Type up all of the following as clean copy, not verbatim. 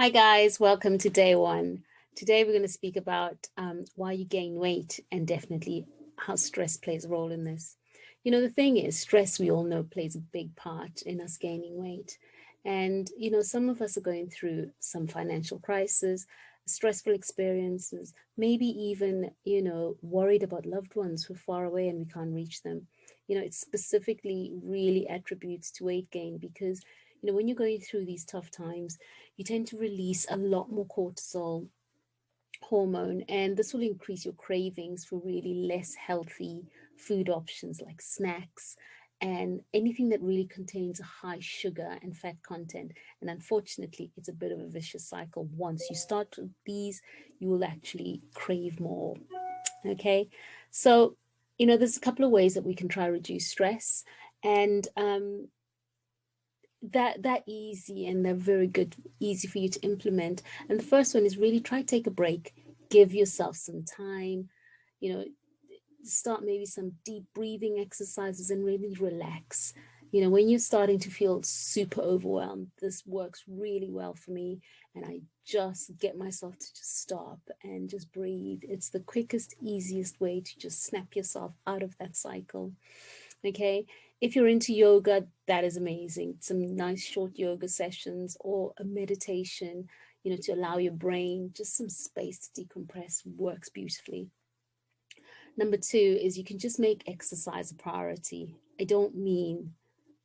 Hi guys, welcome to day one. Today we're going to speak about why you gain weight and definitely how stress plays a role in this. The thing is, stress we all know plays a big part in us gaining weight. And, some of us are going through some financial crisis, stressful experiences, maybe even, worried about loved ones who are far away and we can't reach them. It specifically really attributes to weight gain because, when you're going through these tough times, you tend to release a lot more cortisol hormone, and this will increase your cravings for really less healthy food options like snacks and anything that really contains a high sugar and fat content. And unfortunately, it's a bit of a vicious cycle. Once you start with these, you will actually crave more. Okay, so there's a couple of ways that we can try to reduce stress, and that easy, and they're very good, easy for you to implement. And the first one is really try to take a break, give yourself some time, you know start maybe some deep breathing exercises and really relax. When you're starting to feel super overwhelmed, this works really well for me, and I just get myself to just stop and just breathe. It's the quickest, easiest way to just snap yourself out of that cycle. Okay, if you're into yoga, that is amazing. Some nice short yoga sessions or a meditation, to allow your brain just some space to decompress works beautifully. Number two is you can just make exercise a priority. I don't mean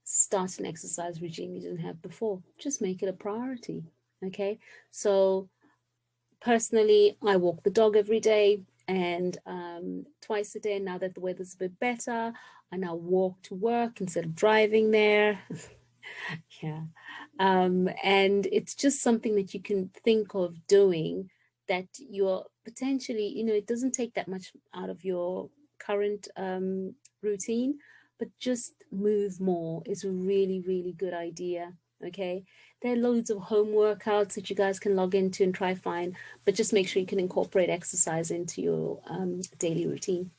start an exercise regime you didn't have before, just make it a priority. Okay, so personally, I walk the dog every day, and twice a day. Now that the weather's a bit better, I now walk to work instead of driving there. Yeah. And it's just something that you can think of doing, that you're potentially, it doesn't take that much out of your current routine, but just move more is a really, really good idea. Okay. There are loads of home workouts that you guys can log into and try find, but just make sure you can incorporate exercise into your daily routine.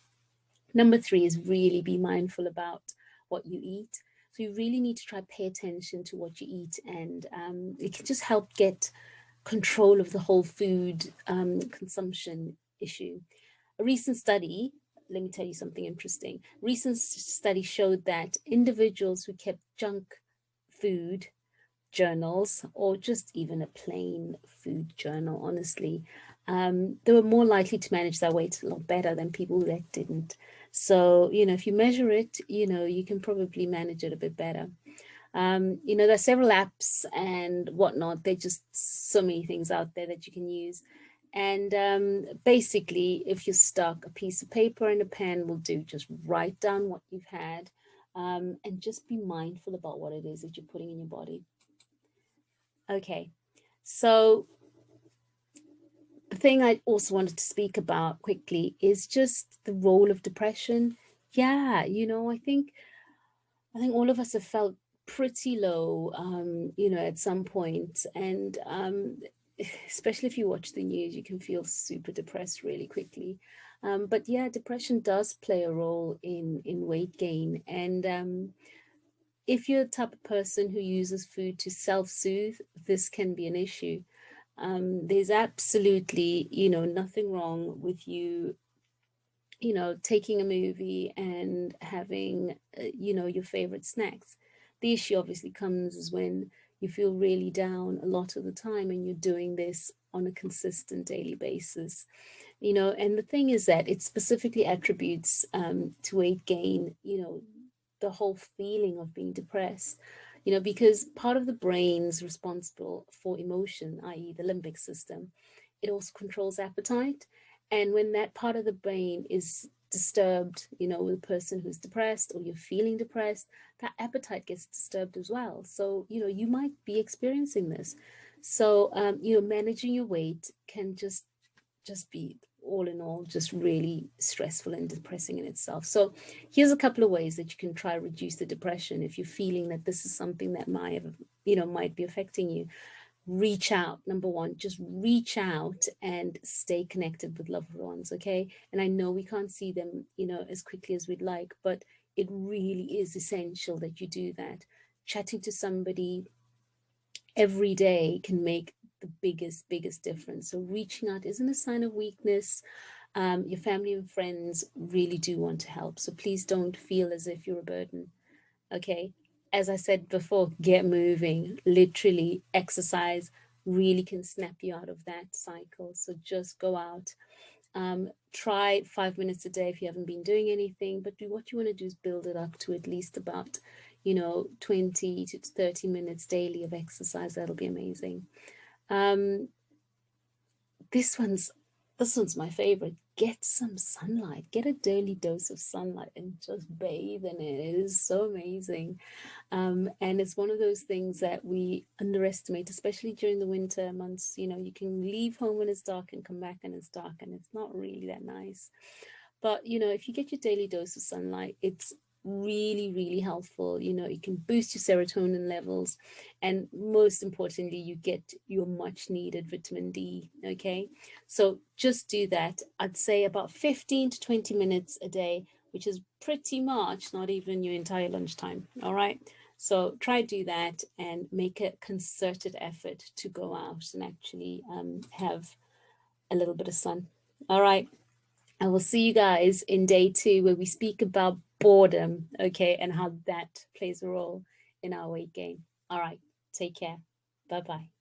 Number three is really be mindful about what you eat. So you really need to try pay attention to what you eat, and it can just help get control of the whole food consumption issue. A recent study, let me tell you something interesting. Recent study showed that individuals who kept junk food journals, or just even a plain food journal, honestly, they were more likely to manage their weight a lot better than people that didn't. So, if you measure it, you can probably manage it a bit better. There's several apps and whatnot. There's just so many things out there that you can use. And basically, if you're stuck, a piece of paper and a pen will do. Just write down what you've had, and just be mindful about what it is that you're putting in your body. Okay, so the thing I also wanted to speak about quickly is just the role of depression. Yeah, I think all of us have felt pretty low, at some point, and especially if you watch the news, you can feel super depressed really quickly. But yeah, depression does play a role in weight gain, and if you're the type of person who uses food to self-soothe, this can be an issue. There's absolutely, nothing wrong with you, taking a movie and having, your favorite snacks. The issue obviously comes is when you feel really down a lot of the time and you're doing this on a consistent daily basis. And the thing is that it specifically attributes to weight gain, the whole feeling of being depressed, because part of the brain's responsible for emotion, i.e., the limbic system, it also controls appetite. And when that part of the brain is disturbed, with a person who's depressed or you're feeling depressed, that appetite gets disturbed as well. So, you might be experiencing this. So, managing your weight can just be all in all just really stressful and depressing in itself. So here's a couple of ways that you can try to reduce the depression if you're feeling that this is something that might be affecting you. Reach out. Number one, just reach out and stay connected with loved ones. Okay, and I know we can't see them as quickly as we'd like, but it really is essential that you do that. Chatting to somebody every day can make the biggest difference. So reaching out isn't a sign of weakness. Your family and friends really do want to help. So please don't feel as if you're a burden. Okay. As I said before, get moving. Literally, exercise really can snap you out of that cycle. So just go out. Try 5 minutes a day if you haven't been doing anything, but what you want to do is build it up to at least about, 20 to 30 minutes daily of exercise. That'll be amazing. Um, this one's my favorite. Get some sunlight. Get a daily dose of sunlight and just bathe in it. It is so amazing. And it's one of those things that we underestimate, especially during the winter months. You can leave home when it's dark and come back and it's dark, and it's not really that nice. But, if you get your daily dose of sunlight, it's really helpful. It can boost your serotonin levels, and most importantly, you get your much needed vitamin D. Okay, so just do that. I'd say about 15 to 20 minutes a day, which is pretty much not even your entire lunchtime. All right, so try do that and make a concerted effort to go out and actually have a little bit of sun. All right, I will see you guys in day 2, where we speak about boredom, okay, and how that plays a role in our weight gain. All right, take care. Bye bye.